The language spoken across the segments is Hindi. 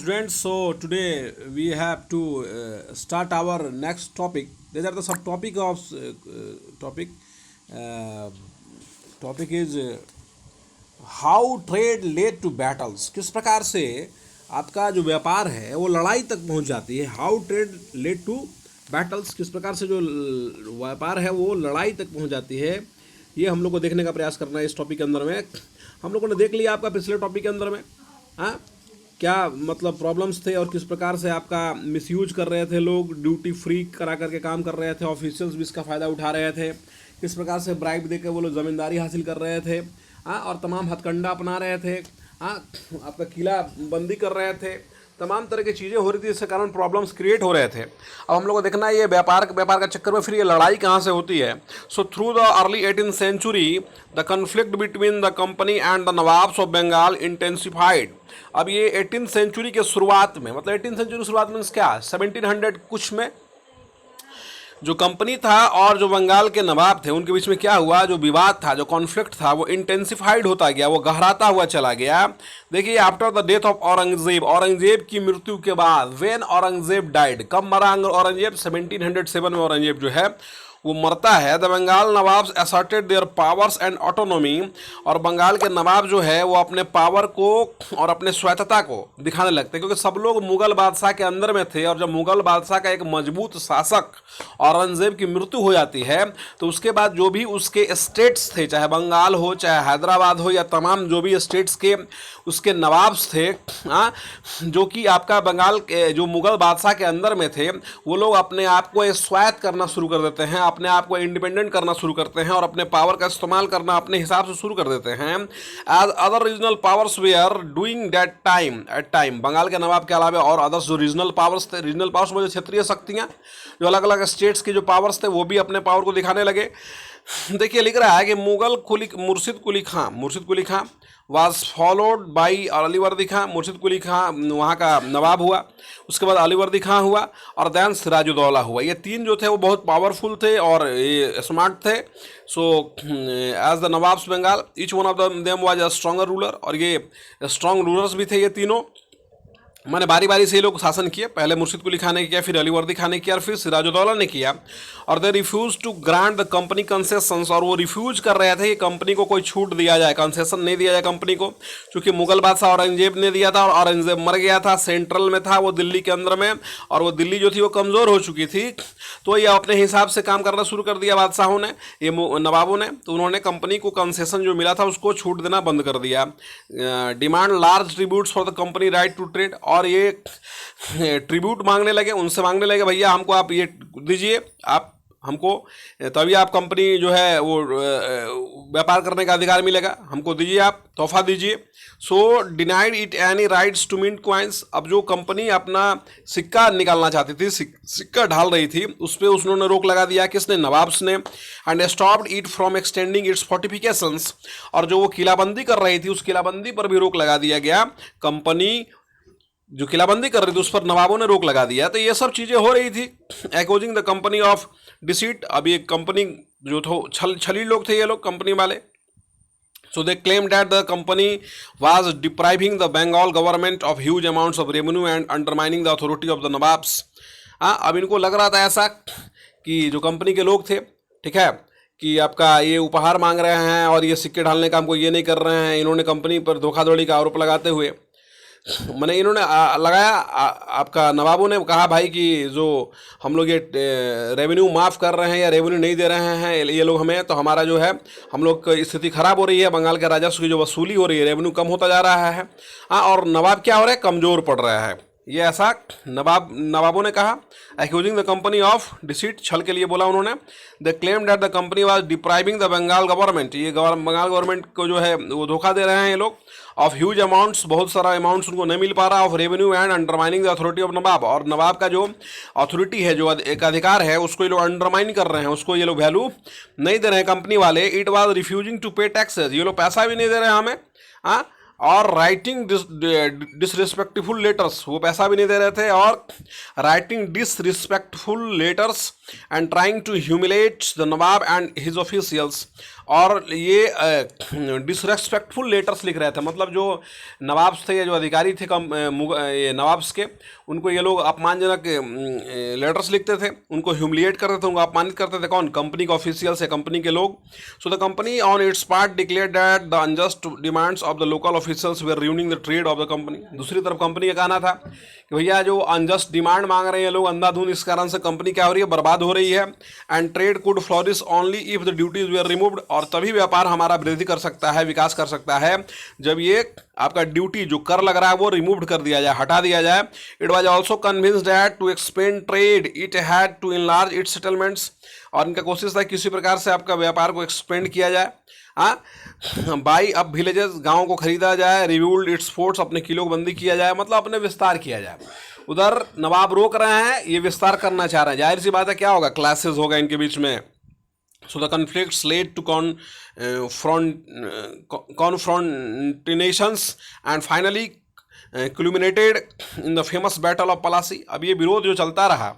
students. So today we have to start our next topic. These are the subtopic of topic. Uh, topic is how trade led to battles. किस प्रकार से आपका जो व्यापार है वो लड़ाई तक पहुंच जाती है. How trade led to battles, किस प्रकार से जो व्यापार है वो लड़ाई तक पहुंच जाती है, ये हम लोग को देखने का प्रयास करना है इस टॉपिक के अंदर में. हम लोगों ने देख लिया आपका पिछले टॉपिक के अंदर में क्या मतलब प्रॉब्लम्स थे और किस प्रकार से आपका मिसयूज कर रहे थे लोग, ड्यूटी फ्री करा करके काम कर रहे थे, ऑफिशियल्स भी इसका फ़ायदा उठा रहे थे, किस प्रकार से ब्राइब देकर वो लोग ज़मींदारी हासिल कर रहे थे और तमाम हथकंडा अपना रहे थे, आपका किला बंदी कर रहे थे, तमाम तरह की चीज़ें हो रही थी, इसके कारण प्रॉब्लम्स क्रिएट हो रहे थे. अब हम लोग को देखना है ये व्यापार का चक्कर में फिर ये लड़ाई कहाँ से होती है. So through the early 18th century the conflict between the company and the nawabs of Bengal intensified. अब ये 18th सेंचुरी के शुरुआत में, मतलब 18th सेंचुरी शुरुआत मीन्स क्या, 1700 कुछ में जो कंपनी था और जो बंगाल के नवाब थे उनके बीच में क्या हुआ, जो विवाद था, जो कॉन्फ्लिक्ट था, वो इंटेंसिफाइड होता गया, वो गहराता हुआ चला गया. देखिए after the death of Aurangzeb, Aurangzeb की मृत्यु के बाद, व्हेन औरंगजेब डाइड, कब मरा औरंगजेब, 1707 में औरंगजेब जो है वो मरता है. The Bengal nawabs asserted their powers and autonomy, और बंगाल के नवाब जो है वो अपने पावर को और अपने स्वायत्तता को दिखाने लगते हैं, क्योंकि सब लोग मुगल बादशाह के अंदर में थे. और जब मुगल बादशाह का एक मजबूत शासक औरंगजेब की मृत्यु हो जाती है तो उसके बाद जो भी उसके स्टेट्स थे, चाहे बंगाल हो, चाहे हैदराबाद हो, या तमाम जो भी स्टेट्स के उसके नवाब्स थे, जो कि आपका बंगाल के जो मुगल बादशाह के अंदर में थे, वो लोग अपने आप को स्वायत्त करना शुरू कर देते हैं, अपने आप को इंडिपेंडेंट करना शुरू करते हैं और अपने पावर का इस्तेमाल करना अपने हिसाब से शुरू कर देते हैं. As other regional powers they are doing that time, Bengal के नवाब के अलावा और अदर्स जो रीजनल पावर्स थे, रीजनल पावर्स में क्षेत्रीय शक्तियां, जो अलग अलग स्टेट्स के जो पावर्स थे वो भी अपने पावर को दिखाने लगे. देखिए लिख रहा है कि मुर्शिद कुली खां वाज फॉलोड बाई अलीवर्दी खां. मुर्शिद कुली खां वहाँ का नवाब हुआ, उसके बाद अलीवर्दी खां हुआ और दैन सिराजुद्दौला हुआ. ये तीन जो थे वो बहुत पावरफुल थे और ये स्मार्ट थे. So as the nawabs Bengal each one of them was a stronger ruler, और ये स्ट्रॉन्ग रूलर्स भी थे ये तीनों. मैंने बारी बारी से ये लोग शासन किए, पहले मुर्शिद कुली खान ने किया, फिर अलीवर्दी खान ने किया और फिर सिराजुद्दौला ने किया. और they refuse to grant the company concessions, और वो रिफ्यूज कर रहे थे कि कंपनी को कोई छूट दिया जाए, कंसेशन नहीं दिया जाए कंपनी को, क्योंकि मुगल बादशाह औरंगजेब ने दिया था और औरंगजेब मर गया था, सेंट्रल में था वो दिल्ली के अंदर में, और वो दिल्ली जो थी वो कमज़ोर हो चुकी थी. तो ये अपने हिसाब से काम करना शुरू कर दिया बादशाहों ने, ये नवाबों ने. तो उन्होंने कंपनी को कंसेशन जो मिला था उसको छूट देना बंद कर दिया. Demand large tributes for the company right to trade, और ये ट्रिब्यूट मांगने लगे, उनसे मांगने लगे भैया हमको आप ये दीजिए, आप हमको तभी आप कंपनी जो है वो व्यापार करने का अधिकार मिलेगा, हमको दीजिए, आप तोहफा दीजिए. So denied it any rights to mint coins. अब जो कंपनी अपना सिक्का निकालना चाहती थी, सिक्का ढाल रही थी, उस पर उन्होंने रोक लगा दिया. किसने? नवाब्स ने. And stopped it from extending its fortifications, और जो वो किलाबंदी कर रही थी उस किलाबंदी पर भी रोक लगा दिया गया. कंपनी जो किलाबंदी कर रही थी उस पर नवाबों ने रोक लगा दिया. तो ये सब चीज़ें हो रही थी. Accusing the company of deceit, अब ये कंपनी जो थो छली लोग थे ये लोग कंपनी वाले. So they claimed that the company was depriving the Bengal government of huge amounts of revenue and undermining the authority of the Nawabs. अब इनको लग रहा था ऐसा कि जो कंपनी के लोग थे, ठीक है, कि आपका ये उपहार मांग रहे हैं और ये सिक्के ढालने का हमको ये नहीं कर रहे हैं. इन्होंने कंपनी पर धोखाधड़ी का आरोप लगाते हुए मैंने इन्होंने लगाया, आपका नवाबों ने कहा भाई कि जो हम लोग ये रेवेन्यू माफ़ कर रहे हैं या रेवेन्यू नहीं दे रहे हैं ये लोग हमें, तो हमारा जो है हम लोग की स्थिति ख़राब हो रही है, बंगाल के राजस्व की जो वसूली हो रही है, रेवेन्यू कम होता जा रहा है. और नवाब क्या हो रहा है, कमज़ोर पड़ रहा है. ये ऐसा नवाबों ने कहा. Accusing the company of deceit, छल के लिए बोला उन्होंने. The claim that the company was depriving the Bengal government, ये बंगाल गवर्नमेंट को जो है वो धोखा दे रहे हैं ये लोग. ऑफ ह्यूज अमाउंट्स, बहुत सारा अमाउंट्स उनको नहीं मिल पा रहा. Of revenue and undermining the authority of Nawab, और नवाब का जो अथॉरिटी है, जो एक अधिकार है, उसको ये लोग अंडरमाइन कर रहे हैं, उसको ये लोग वैल्यू नहीं दे रहे हैं कंपनी वाले. इट वाज रिफ्यूजिंग टू पे टैक्सेस, ये लोग पैसा भी नहीं दे रहे हैं हमें. और राइटिंग डिसरिस्पेक्टफुल लेटर्स, वो पैसा भी नहीं दे रहे थे, और writing disrespectful letters and trying to humiliate the Nawab and his officials. और ये डिसरेस्पेक्टफुल लेटर्स लिख रहे थे, मतलब जो नवाब्स थे या जो अधिकारी थे ये नवाब्स के, उनको ये लोग अपमानजनक लेटर्स लिखते थे, उनको ह्यूमिलिएट करते थे, उनको अपमानित करते थे। कौन? कंपनी के ऑफिशियल्स या कंपनी के लोग। So the company on its part declare that the unjust demands of the local officials were ruining the trade of the company. दूसरी तरफ कंपनी का कहना था कि भैया जो अनजस्ट डिमांड मांग रहे हैं लोग अंधाधुंध, इस कारण से कंपनी क्या हो रही है? बर्बाद हो रही है। And trade could flourish only if the duties were removed. और तभी व्यापार हमारा वृद्धि कर सकता है, विकास कर सकता है, जब ये आपका ड्यूटी जो कर लग रहा है वो रिमूव कर दिया जाए, हटा दिया जाए। It was also convinced that to expand trade it had to enlarge its settlements. और इनका कोशिश था किसी प्रकार से आपका व्यापार को एक्सपेंड किया जाए। हाँ, बाई अब विलेजेस, गाँव को खरीदा जाए, रिव्यूल्ड इट्स फोर्ट्स, अपने किलो को बंदी किया जाए, मतलब अपने विस्तार किया जाए। उधर नवाब रोक रहे हैं, ये विस्तार करना चाह रहे हैं। जाहिर सी बात है क्या होगा? क्लासेस होगा इनके बीच में। So the conflicts led to confrontations and finally culminated in the famous battle of Palasi। अब ये विरोध जो चलता रहा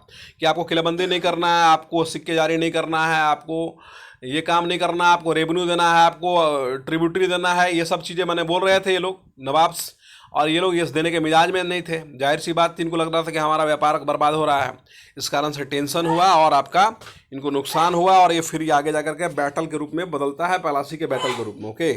कि आपको किलेबंदी नहीं करना है, आपको सिक्के जारी नहीं करना है, आपको ये काम नहीं करना है, आपको रेवेन्यू देना है, आपको ट्रिब्यूटरी देना है, ये सब चीज़ें मैंने बोल रहे थे ये लोग नवाब्स, और ये लोग ये देने के मिजाज में नहीं थे। जाहिर सी बात थी, इनको लग रहा था कि हमारा व्यापार बर्बाद हो रहा है। इस कारण से टेंशन हुआ और आपका इनको नुकसान हुआ, और ये फिर आगे जाकर के बैटल के रूप में बदलता है, पलासी के बैटल के रूप में। ओके।